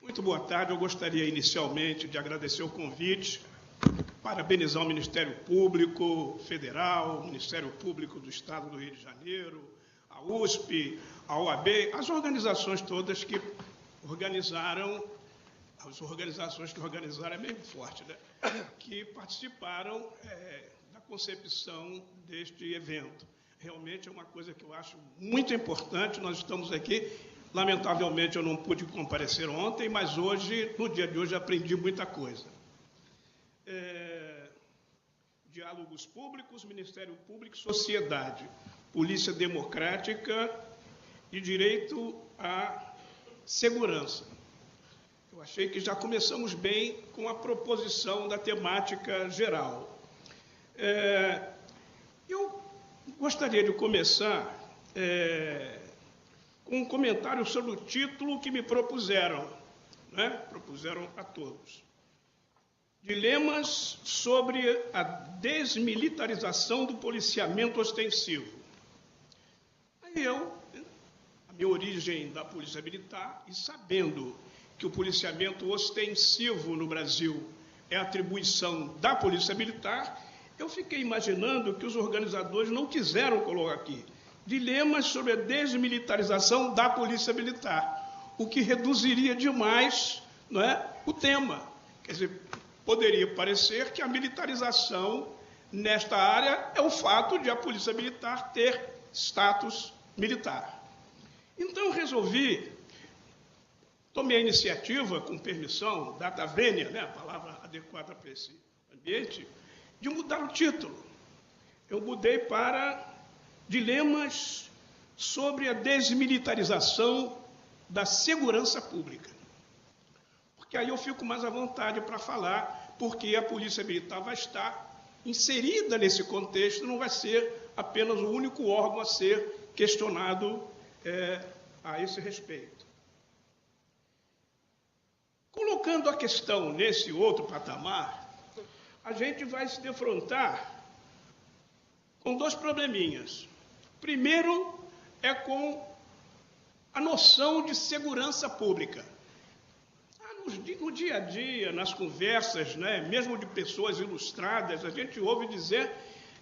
Muito boa tarde. Eu gostaria inicialmente de agradecer o convite, parabenizar o Ministério Público Federal, o Ministério Público do Estado do Rio de Janeiro, a USP, a OAB, as organizações todas que organizaram, é meio forte, né? Que participaram da concepção deste evento. Realmente é uma coisa que eu acho muito importante. Nós estamos aqui. Lamentavelmente, eu não pude comparecer ontem, mas hoje, no dia de hoje, aprendi muita coisa. Diálogos públicos, Ministério Público, sociedade, polícia democrática e direito à segurança. Eu achei que já começamos bem com a proposição da temática geral. Eu gostaria de começar com um comentário sobre o título que me propuseram, né? Propuseram a todos. Dilemas sobre a desmilitarização do policiamento ostensivo. Aí a minha origem da Polícia Militar, e sabendo que o policiamento ostensivo no Brasil é atribuição da Polícia Militar, eu fiquei imaginando que os organizadores não quiseram colocar aqui dilemas sobre a desmilitarização da Polícia Militar, o que reduziria demais, não é, o tema. Quer dizer, poderia parecer que a militarização nesta área é o fato de a Polícia Militar ter status militar. Então, eu resolvi, tomei a iniciativa, com permissão, data vênia, né, a palavra adequada para esse ambiente, de mudar o título. Eu mudei para Dilemas sobre a desmilitarização da segurança pública. Porque aí eu fico mais à vontade para falar, porque a Polícia Militar vai estar inserida nesse contexto, não vai ser apenas o único órgão a ser questionado a esse respeito. Colocando a questão nesse outro patamar, a gente vai se defrontar com dois probleminhas. Primeiro é com a noção de segurança pública. No dia a dia, nas conversas, né, mesmo de pessoas ilustradas, a gente ouve dizer: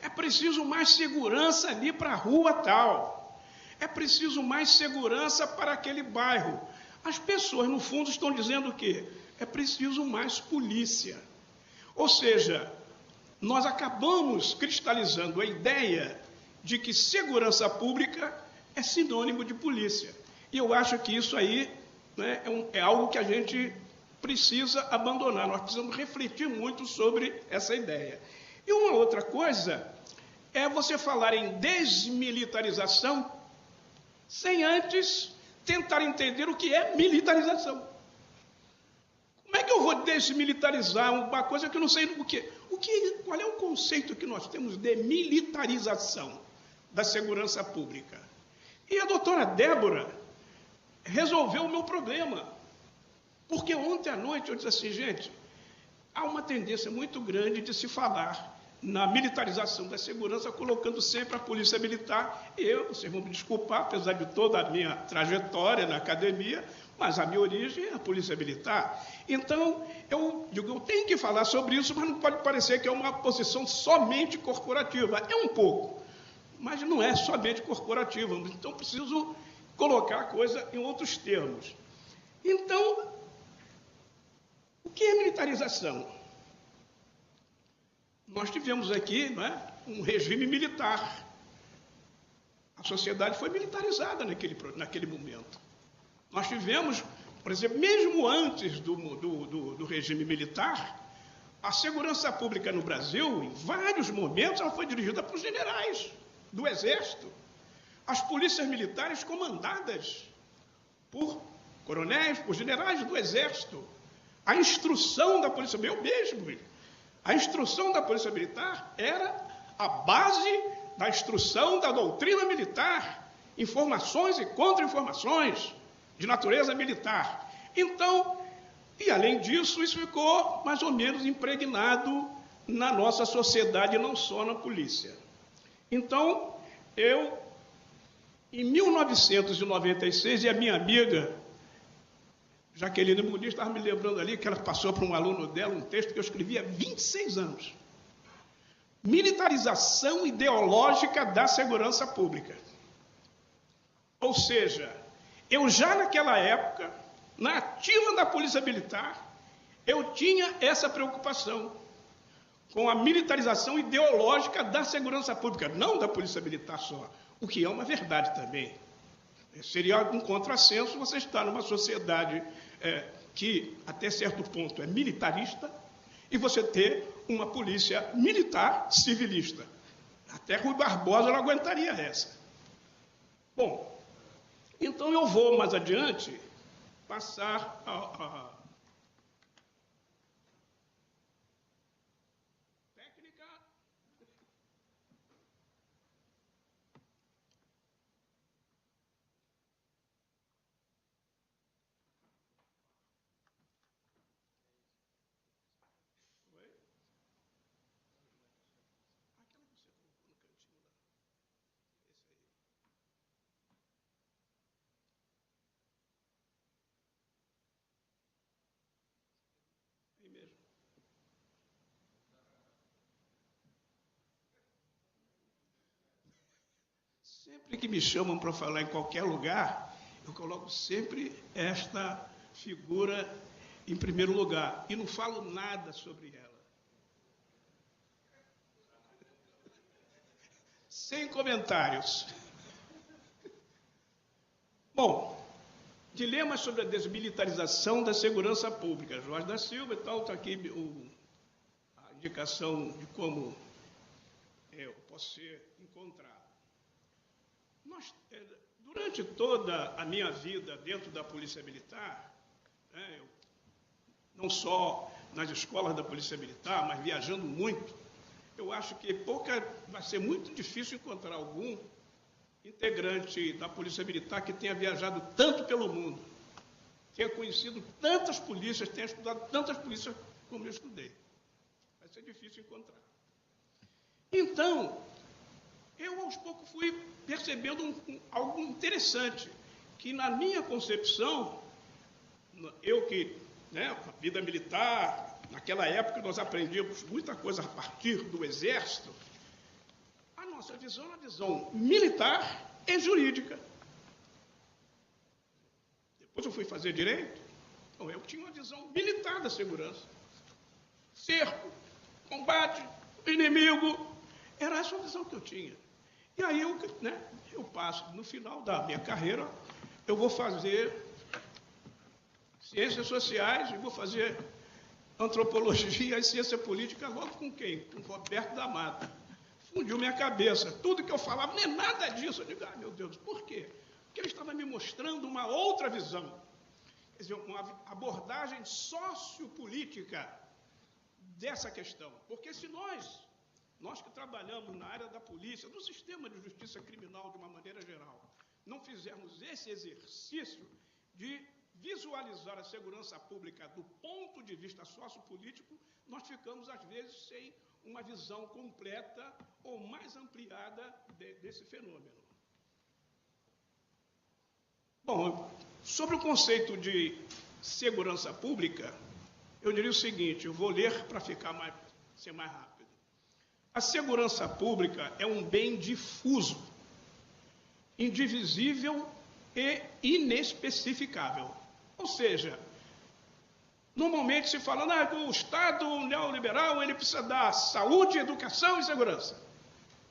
é preciso mais segurança ali para a rua tal, é preciso mais segurança para aquele bairro. As pessoas, no fundo, estão dizendo o quê? É preciso mais polícia. Ou seja, nós acabamos cristalizando a ideia de que segurança pública é sinônimo de polícia. E eu acho que isso aí, né, é algo que a gente precisa abandonar. Nós precisamos refletir muito sobre essa ideia. E uma outra coisa é você falar em desmilitarização sem antes tentar entender o que é militarização. Como é que eu vou desmilitarizar uma coisa que eu não sei o quê? Qual é o conceito que nós temos de militarização da segurança pública? E a doutora Débora resolveu o meu problema. Porque ontem à noite eu disse assim, gente, há uma tendência muito grande de se falar na militarização da segurança, colocando sempre a Polícia Militar. E vocês vão me desculpar, apesar de toda a minha trajetória na academia, mas a minha origem é a Polícia Militar. Então, eu digo, eu tenho que falar sobre isso, mas não pode parecer que é uma posição somente corporativa. É um pouco, mas não é somente corporativa. Então, preciso colocar a coisa em outros termos. Então, o que é militarização? Nós tivemos aqui, não é, um regime militar. A sociedade foi militarizada naquele momento. Nós tivemos, por exemplo, mesmo antes do regime militar, a segurança pública no Brasil, em vários momentos, ela foi dirigida por generais do Exército. As polícias militares comandadas por coronéis, por generais do Exército. A instrução da Polícia Militar, eu mesmo, a instrução da Polícia Militar era a base da instrução da doutrina militar, informações e contra-informações de natureza militar. Então, e além disso, isso ficou mais ou menos impregnado na nossa sociedade, não só na polícia. Então, em 1996, e a minha amiga Jaqueline Muniz estava me lembrando ali que ela passou para um aluno dela um texto que eu escrevi há 26 anos. Militarização ideológica da segurança pública. Ou seja, eu já naquela época, na ativa da Polícia Militar, eu tinha essa preocupação com a militarização ideológica da segurança pública, não da Polícia Militar só, o que é uma verdade também. Seria um contrassenso você estar numa sociedade que, até certo ponto, é militarista, e você ter uma polícia militar civilista. Até Rui Barbosa não aguentaria essa. Bom, então eu vou mais adiante passar a técnica. Sempre que me chamam para falar em qualquer lugar, eu coloco sempre esta figura em primeiro lugar e não falo nada sobre ela. Sem comentários. Bom, dilemas sobre a desmilitarização da segurança pública. Jorge da Silva e tal, está aqui a indicação de como eu posso ser encontrado. Durante toda a minha vida dentro da Polícia Militar, não só nas escolas da Polícia Militar, mas viajando muito, eu acho que vai ser muito difícil encontrar algum integrante da Polícia Militar que tenha viajado tanto pelo mundo, tenha conhecido tantas polícias, tenha estudado tantas polícias como eu estudei. Vai ser difícil encontrar. Então, eu aos poucos fui percebendo algo interessante, que na minha concepção, eu que, a vida militar, naquela época nós aprendíamos muita coisa a partir do Exército, a nossa visão é uma visão militar e jurídica. Depois eu fui fazer Direito, então eu tinha uma visão militar da segurança. Cerco, combate, inimigo, era essa a visão que eu tinha. E aí eu passo, no final da minha carreira, eu vou fazer Ciências Sociais e vou fazer Antropologia e Ciência Política logo com quem? Com Roberto da Mata. Fundiu minha cabeça. Tudo que eu falava, nem nada disso. Eu digo, meu Deus, por quê? Porque ele estava me mostrando uma outra visão. Quer dizer, uma abordagem sociopolítica dessa questão. Porque se nós que trabalhamos na área da polícia, no sistema de justiça criminal de uma maneira geral, não fizermos esse exercício de visualizar a segurança pública do ponto de vista sociopolítico, nós ficamos, às vezes, sem uma visão completa ou mais ampliada desse fenômeno. Bom, sobre o conceito de segurança pública, eu diria o seguinte, eu vou ler para ser mais rápido. A segurança pública é um bem difuso, indivisível e inespecificável. Ou seja, normalmente se fala que o Estado neoliberal ele precisa dar saúde, educação e segurança.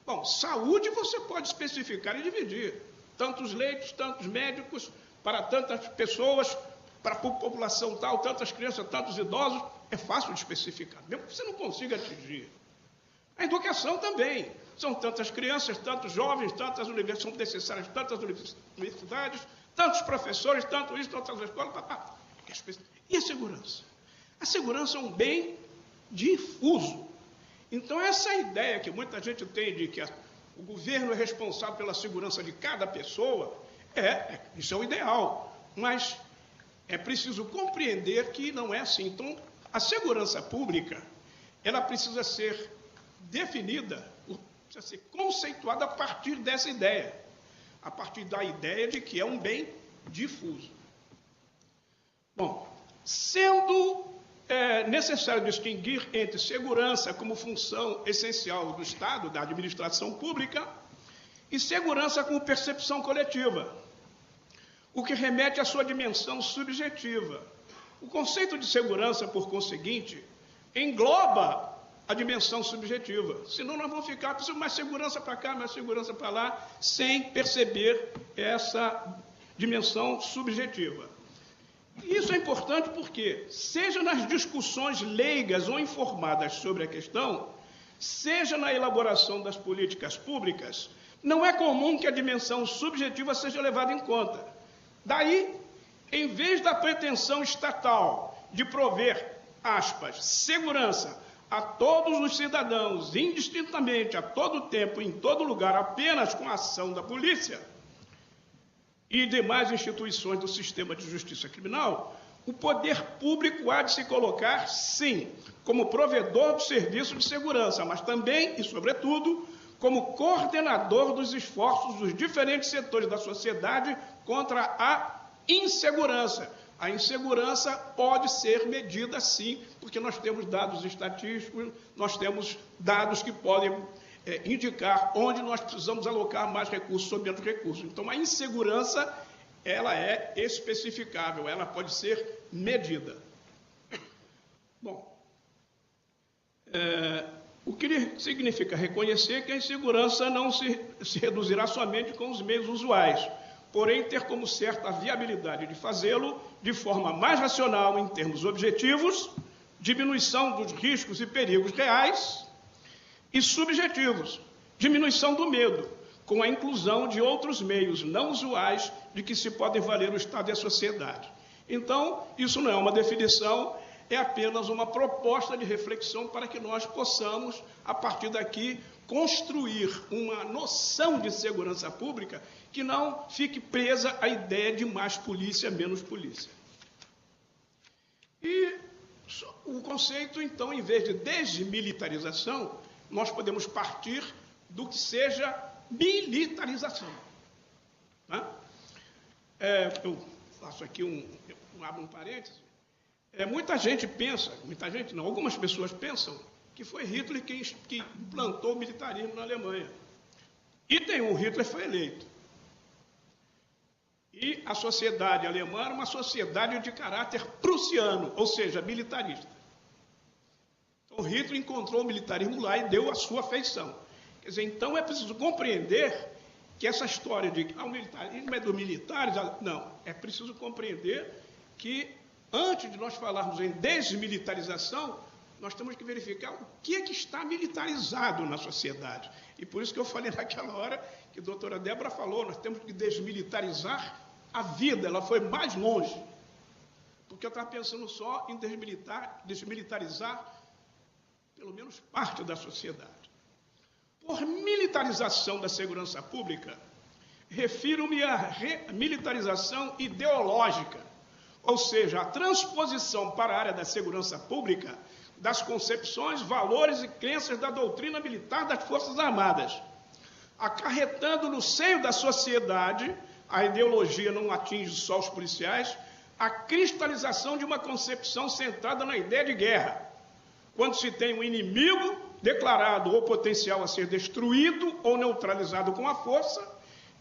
Bom, saúde você pode especificar e dividir. Tantos leitos, tantos médicos, para tantas pessoas, para a população tal, tantas crianças, tantos idosos, é fácil de especificar, mesmo que você não consiga atingir. A educação também. São tantas crianças, tantos jovens, são necessárias tantas universidades, tantos professores, tanto isso, tantas escolas, E a segurança? A segurança é um bem difuso. Então, essa ideia que muita gente tem de que o governo é responsável pela segurança de cada pessoa, isso é o ideal. Mas é preciso compreender que não é assim. Então, a segurança pública, ela precisa ser definida, precisa ser conceituada a partir dessa ideia, a partir da ideia de que é um bem difuso. Bom, sendo necessário distinguir entre segurança como função essencial do Estado, da administração pública, e segurança como percepção coletiva, o que remete à sua dimensão subjetiva. O conceito de segurança, por conseguinte, engloba a dimensão subjetiva. Senão nós vamos ficar precisando mais segurança para cá, mais segurança para lá, sem perceber essa dimensão subjetiva. E isso é importante porque, seja nas discussões leigas ou informadas sobre a questão, seja na elaboração das políticas públicas, não é comum que a dimensão subjetiva seja levada em conta. Daí, em vez da pretensão estatal de prover, aspas, segurança a todos os cidadãos, indistintamente, a todo tempo, em todo lugar, apenas com a ação da polícia e demais instituições do sistema de justiça criminal, o poder público há de se colocar, sim, como provedor do serviço de segurança, mas também, e sobretudo, como coordenador dos esforços dos diferentes setores da sociedade contra a insegurança. A insegurança pode ser medida, sim, porque nós temos dados estatísticos, nós temos dados que podem indicar onde nós precisamos alocar mais recursos ou menos recursos. Então, a insegurança, ela é especificável, ela pode ser medida. Bom, o que significa reconhecer que a insegurança não se reduzirá somente com os meios usuais, porém ter como certa a viabilidade de fazê-lo de forma mais racional em termos objetivos, diminuição dos riscos e perigos reais, e subjetivos, diminuição do medo, com a inclusão de outros meios não usuais de que se podem valer o Estado e a sociedade. Então, isso não é uma definição, é apenas uma proposta de reflexão para que nós possamos, a partir daqui, construir uma noção de segurança pública que não fique presa à ideia de mais polícia, menos polícia. E o conceito, então, em vez de desmilitarização, nós podemos partir do que seja militarização. Né? Eu faço aqui abro um parêntese. Muita gente pensa, muita gente não, algumas pessoas pensam que foi Hitler que implantou o militarismo na Alemanha. E Hitler foi eleito. E a sociedade alemã era uma sociedade de caráter prussiano, ou seja, militarista. Então, Hitler encontrou o militarismo lá e deu a sua feição. Quer dizer, então é preciso compreender que essa história de o militarismo é dos militares, não, é preciso compreender que, antes de nós falarmos em desmilitarização, nós temos que verificar o que é que está militarizado na sociedade. E por isso que eu falei naquela hora que a doutora Débora falou, nós temos que desmilitarizar a vida, ela foi mais longe. Porque eu estava pensando só em desmilitarizar pelo menos parte da sociedade. Por militarização da segurança pública, refiro-me à militarização ideológica, ou seja, a transposição para a área da segurança pública das concepções, valores e crenças da doutrina militar das Forças Armadas, acarretando no seio da sociedade, a ideologia não atinge só os policiais, a cristalização de uma concepção centrada na ideia de guerra, quando se tem um inimigo declarado ou potencial a ser destruído ou neutralizado com a força.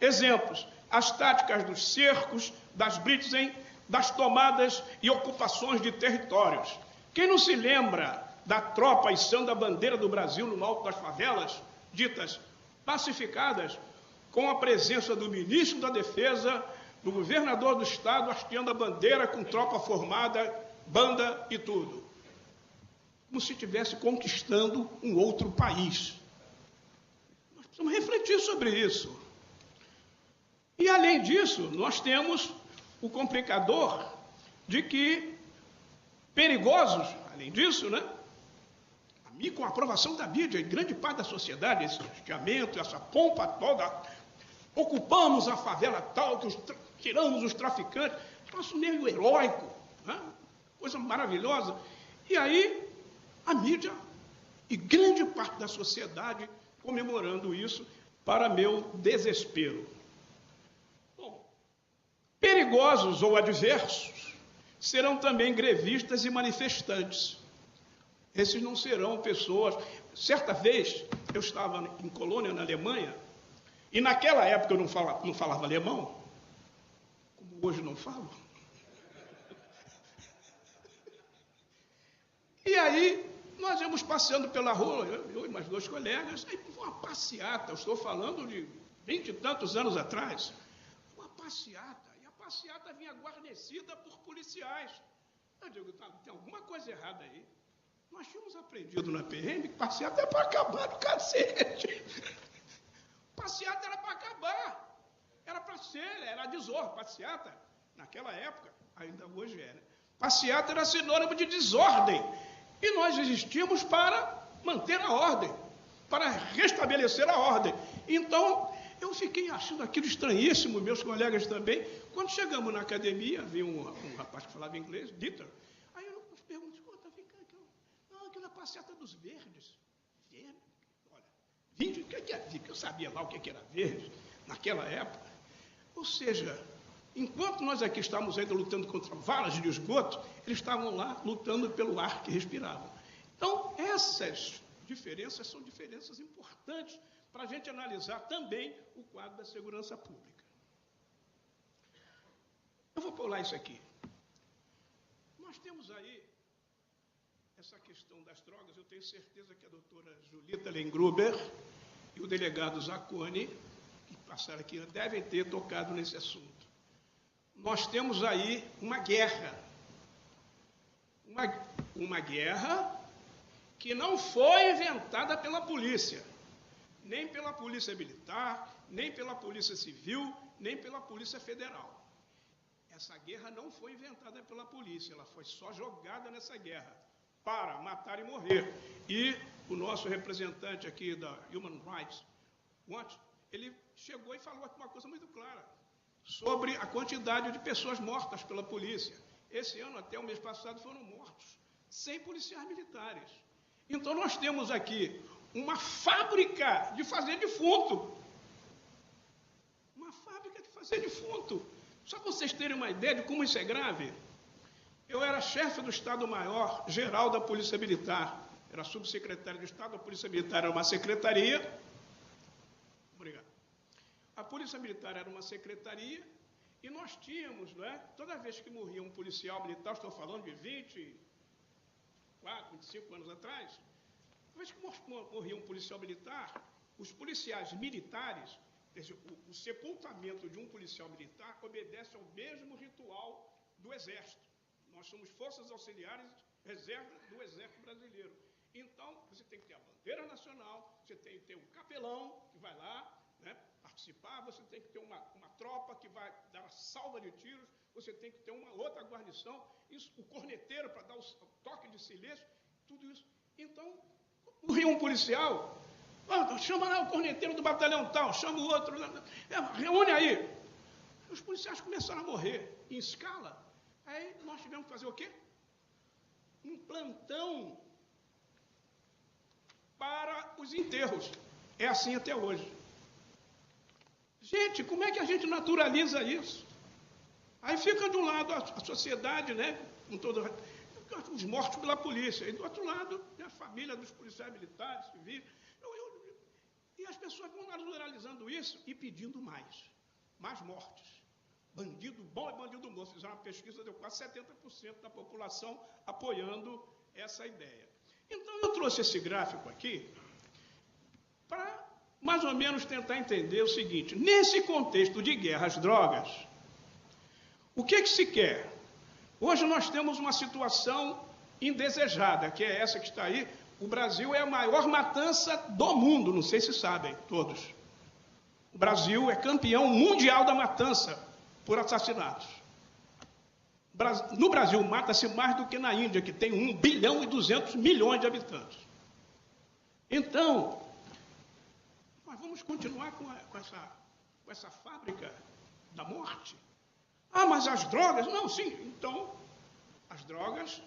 Exemplos, as táticas dos cercos, das blitzen, das tomadas e ocupações de territórios. Quem não se lembra da tropa içando a bandeira do Brasil no alto das favelas, ditas pacificadas, com a presença do ministro da Defesa, do governador do Estado, hasteando a bandeira com tropa formada, banda e tudo. Como se estivesse conquistando um outro país. Nós precisamos refletir sobre isso. E, além disso, nós temos o complicador de que perigosos, além disso, né? Com a aprovação da mídia, em grande parte da sociedade, esse hasteamento, essa pompa toda, ocupamos a favela tal, tiramos os traficantes, troço meio heróico, né? Coisa maravilhosa. E aí, a mídia e grande parte da sociedade comemorando isso, para meu desespero. Bom, perigosos ou adversos serão também grevistas e manifestantes. Esses não serão pessoas... Certa vez, eu estava em Colônia, na Alemanha, e naquela época eu não falava alemão, como hoje não falo. E aí, nós íamos passeando pela rua, eu e mais 2 colegas, aí uma passeata, eu estou falando de 20 e tantos anos atrás, uma passeata, e a passeata vinha guarnecida por policiais. Eu digo, tem alguma coisa errada aí. Nós tínhamos aprendido na PM que passeata é para acabar no cacete. Passeata era para acabar, era para ser, era desordem. Passeata, naquela época, ainda hoje é, né? Passeata era sinônimo de desordem. E nós existimos para manter a ordem, para restabelecer a ordem. Então, eu fiquei achando aquilo estranhíssimo, meus colegas também. Quando chegamos na academia, havia um rapaz que falava inglês, Dieter. Aí eu pergunto, escuta, vem cá, aquilo é a passeata dos verdes. Verde? Olha, verde, o que é verde? Eu sabia lá o que era verde naquela época. Ou seja, enquanto nós aqui estávamos ainda lutando contra valas de esgoto, eles estavam lá lutando pelo ar que respiravam. Então, essas diferenças são diferenças importantes para a gente analisar também o quadro da segurança pública. Eu vou pular isso aqui. Nós temos aí essa questão das drogas. Eu tenho certeza que a doutora Julita Lengruber e o delegado Zacconi, que passaram aqui, devem ter tocado nesse assunto. Nós temos aí uma guerra. Uma guerra que não foi inventada pela polícia, nem pela polícia militar, nem pela polícia civil, nem pela polícia federal. Essa guerra não foi inventada pela polícia, ela foi só jogada nessa guerra para matar e morrer. E o nosso representante aqui da Human Rights Watch, ele chegou e falou uma coisa muito clara sobre a quantidade de pessoas mortas pela polícia. Esse ano, até o mês passado, foram mortos 100 policiais militares. Então, nós temos aqui uma fábrica de fazer defunto. Uma fábrica de fazer defunto. Só para vocês terem uma ideia de como isso é grave, eu era chefe do Estado-Maior-Geral da Polícia Militar. Era subsecretário de Estado da Polícia Militar, era uma secretaria. Obrigado. A Polícia Militar era uma secretaria e nós tínhamos, não é? Toda vez que morria um policial militar, estou falando de 24, 25 anos atrás, toda vez que morria um policial militar, os policiais militares, o sepultamento de um policial militar obedece ao mesmo ritual do Exército. Nós somos forças auxiliares, reserva do Exército Brasileiro. Então, você tem que ter a bandeira nacional, você tem que ter um capelão que vai lá, né, participar, você tem que ter uma tropa que vai dar a salva de tiros, você tem que ter uma outra guarnição, isso, o corneteiro para dar o toque de silêncio, tudo isso. Então, morreu um policial, chama lá o corneteiro do batalhão tal, chama o outro, reúne aí. Os policiais começaram a morrer em escala. Aí nós tivemos que fazer o quê? Um plantão para os enterros. É assim até hoje. Gente, como é que a gente naturaliza isso? Aí fica de um lado a sociedade, né, com todos os mortos pela polícia, e do outro lado a família dos policiais militares, civis. E as pessoas vão naturalizando isso e pedindo mais mortes. Bandido bom é bandido bom. Fizeram uma pesquisa, deu quase 70% da população apoiando essa ideia. Então, eu trouxe esse gráfico aqui para mais ou menos tentar entender o seguinte: nesse contexto de guerra às drogas, o que se quer? Hoje nós temos uma situação indesejada, que é essa que está aí. O Brasil é a maior matança do mundo, não sei se sabem todos. O Brasil é campeão mundial da matança por assassinatos. No Brasil, mata-se mais do que na Índia, que tem 1 bilhão e 200 milhões de habitantes. Então, nós vamos continuar com essa fábrica da morte? Ah, mas as drogas? Não, sim. Então, as drogas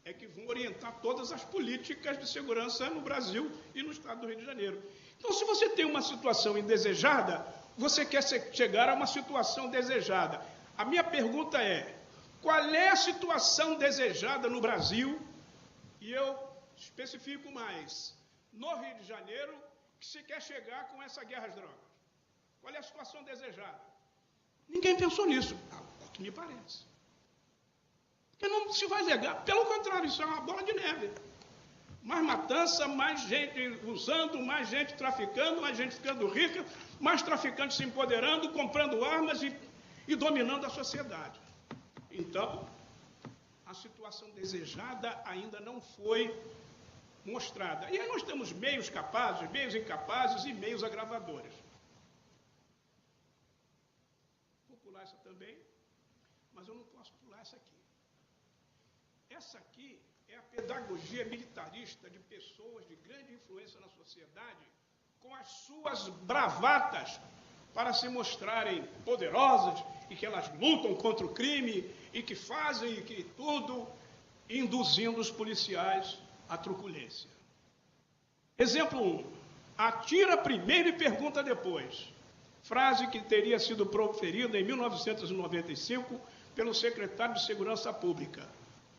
é que vão orientar todas as políticas de segurança no Brasil e no estado do Rio de Janeiro. Então, se você tem uma situação indesejada, você quer chegar a uma situação desejada. A minha pergunta é: Qual é a situação desejada no Brasil? E eu especifico mais, no Rio de Janeiro, que se quer chegar com essa guerra às drogas. Qual é a situação desejada? Ninguém pensou nisso, é o que me parece. Porque não se vai negar, pelo contrário, isso é uma bola de neve. Mais matança, mais gente usando, mais gente traficando, mais gente ficando rica, mais traficantes se empoderando, comprando armas e dominando a sociedade. Então, a situação desejada ainda não foi mostrada. E aí nós temos meios capazes, meios incapazes e meios agravadores. Vou pular essa também, mas eu não posso pular essa aqui. Essa aqui é a pedagogia militarista de pessoas de grande influência na sociedade, com as suas bravatas para se mostrarem poderosas e que elas lutam contra o crime e que fazem e que tudo, induzindo os policiais à truculência. Exemplo 1. Atira primeiro e pergunta depois. Frase que teria sido proferida em 1995 pelo secretário de Segurança Pública.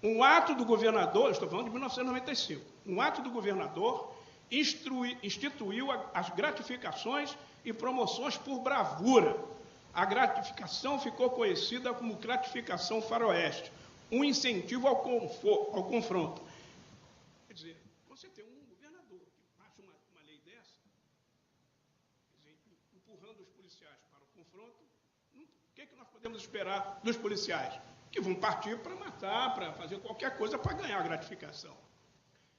Um ato do governador, estou falando de 1995, um ato do governador instituiu as gratificações e promoções por bravura. A gratificação ficou conhecida como gratificação faroeste, um incentivo ao confronto. Quer dizer, você tem um governador que acha uma lei dessa, quer dizer, empurrando os policiais para o confronto, o que nós podemos esperar dos policiais? Que vão partir para matar, para fazer qualquer coisa para ganhar a gratificação.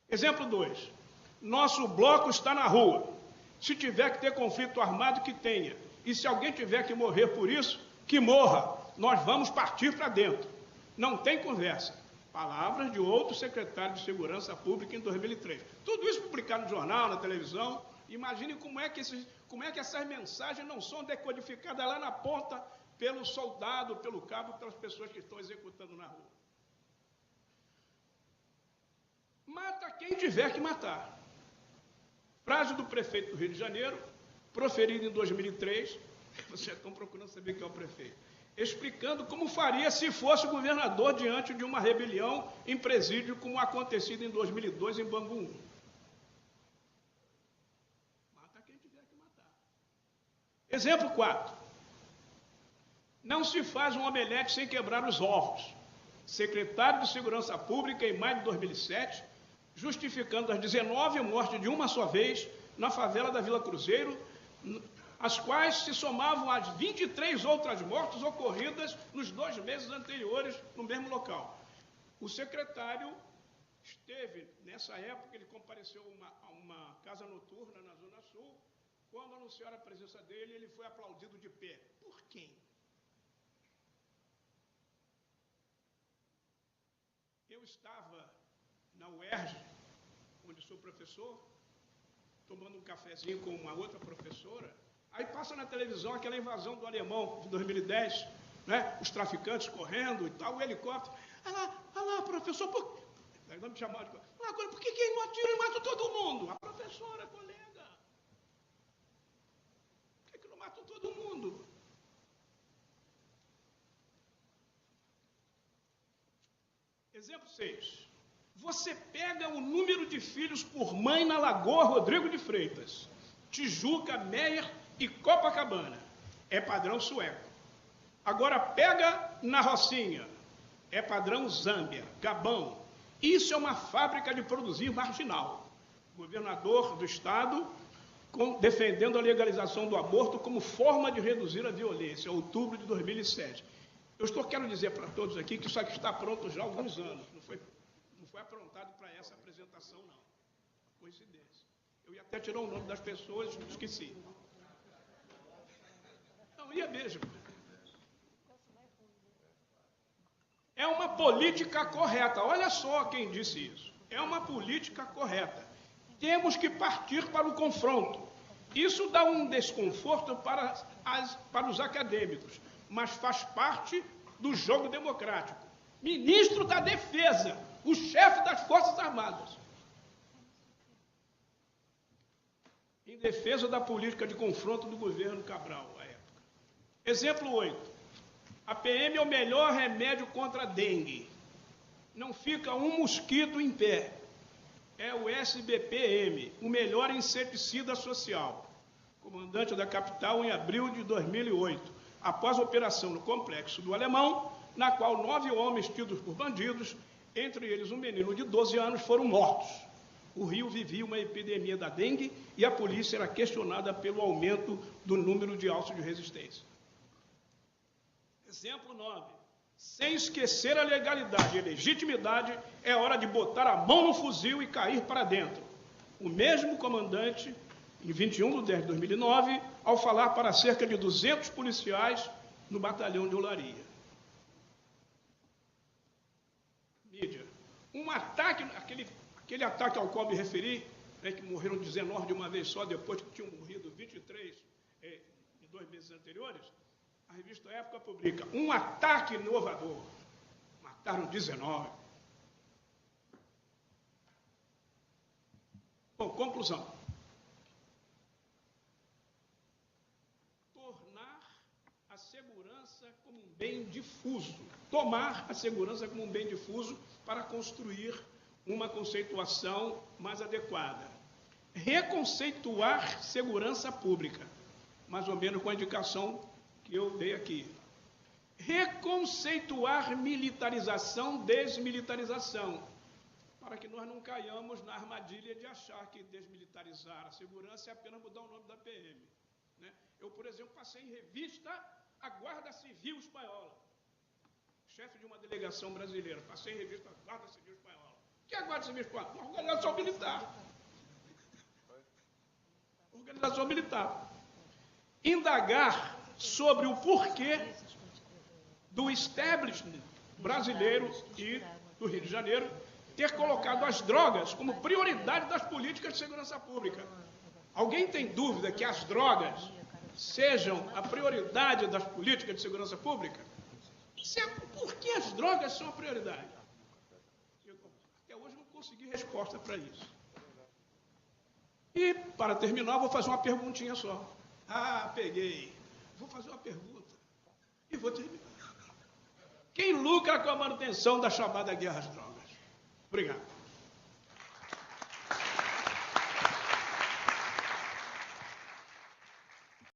Exemplo 2. Nosso bloco está na rua. Se tiver que ter conflito armado, que tenha. E se alguém tiver que morrer por isso, que morra. Nós vamos partir para dentro. Não tem conversa. Palavras de outro secretário de Segurança Pública em 2003. Tudo isso publicado no jornal, na televisão. Imagine como é que essas mensagens não são decodificadas lá na ponta pelo soldado, pelo cabo, pelas pessoas que estão executando na rua. Mata quem tiver que matar. Frase do prefeito do Rio de Janeiro, proferida em 2003, vocês estão procurando saber quem é o prefeito, explicando como faria se fosse o governador diante de uma rebelião em presídio, como acontecido em 2002 em Bangu 1. Mata quem tiver que matar. Exemplo 4. Não se faz um omelete sem quebrar os ovos. Secretário de Segurança Pública, em maio de 2007, justificando as 19 mortes de uma só vez na favela da Vila Cruzeiro, as quais se somavam às 23 outras mortes ocorridas nos 2 meses anteriores no mesmo local. O secretário esteve, nessa época, ele compareceu a uma casa noturna na Zona Sul. Quando anunciaram a presença dele, ele foi aplaudido de pé. Por quem? Eu estava na UERJ, onde sou professor, tomando um cafezinho com uma outra professora, aí passa na televisão aquela invasão do Alemão de 2010, né? Os traficantes correndo e tal, o helicóptero. Ah lá, professor, aí não me chamaram de... agora, por que ele não atira e mata todo mundo? A professora, colega. Por que não mata todo mundo? Exemplo 6. Você pega o número de filhos por mãe na Lagoa Rodrigo de Freitas, Tijuca, Meier e Copacabana. É padrão sueco. Agora pega na Rocinha. É padrão Zâmbia, Gabão. Isso é uma fábrica de produzir marginal. Governador do Estado defendendo a legalização do aborto como forma de reduzir a violência, outubro de 2007. Quero dizer para todos aqui que isso aqui está pronto já há alguns anos. Não foi aprontado para essa apresentação, não. Coincidência. Eu ia até tirar o nome das pessoas, esqueci. Não, ia mesmo. É uma política correta. Olha só quem disse isso. É uma política correta. Temos que partir para o confronto. Isso dá um desconforto para os acadêmicos, mas faz parte do jogo democrático. Ministro da Defesa, o chefe das Forças Armadas, em defesa da política de confronto do governo Cabral, à época. Exemplo 8. A PM é o melhor remédio contra a dengue. Não fica um mosquito em pé. É o SBPM, o melhor inseticida social. Comandante da capital em abril de 2008, após a operação no Complexo do Alemão, na qual 9 homens tidos por bandidos, entre eles um menino de 12 anos, foram mortos. O Rio vivia uma epidemia da dengue e a polícia era questionada pelo aumento do número de autos de resistência. Exemplo 9. Sem esquecer a legalidade e legitimidade, é hora de botar a mão no fuzil e cair para dentro. O mesmo comandante, em 21/10 de 2009, ao falar para cerca de 200 policiais no batalhão de Olaria. Mídia. Um ataque, aquele ataque ao qual me referi, né, que morreram 19 de uma vez só, depois que tinham morrido 23 em 2 meses anteriores, a revista Época publica um ataque inovador. Mataram 19. Bom, conclusão. Tornar a segurança como um bem difuso. Tomar a segurança como um bem difuso para construir uma conceituação mais adequada. Reconceituar segurança pública, mais ou menos com a indicação que eu dei aqui. Reconceituar militarização, desmilitarização, para que nós não caiamos na armadilha de achar que desmilitarizar a segurança é apenas mudar o nome da PM. Né? Eu, por exemplo, passei em revista a Guarda Civil Espanhola, chefe de uma delegação brasileira, passei em revista a Guarda Civil Espanhola. O que é a Guarda Civil Espanhola? Uma organização militar. Organização militar. Indagar sobre o porquê do establishment brasileiro e do Rio de Janeiro ter colocado as drogas como prioridade das políticas de segurança pública. Alguém tem dúvida que as drogas sejam a prioridade das políticas de segurança pública? Por que as drogas são a prioridade? Eu, até hoje não consegui resposta para isso. E, para terminar, vou fazer uma perguntinha só. Ah, peguei. Vou fazer uma pergunta e vou terminar. Quem lucra com a manutenção da chamada guerra às drogas? Obrigado.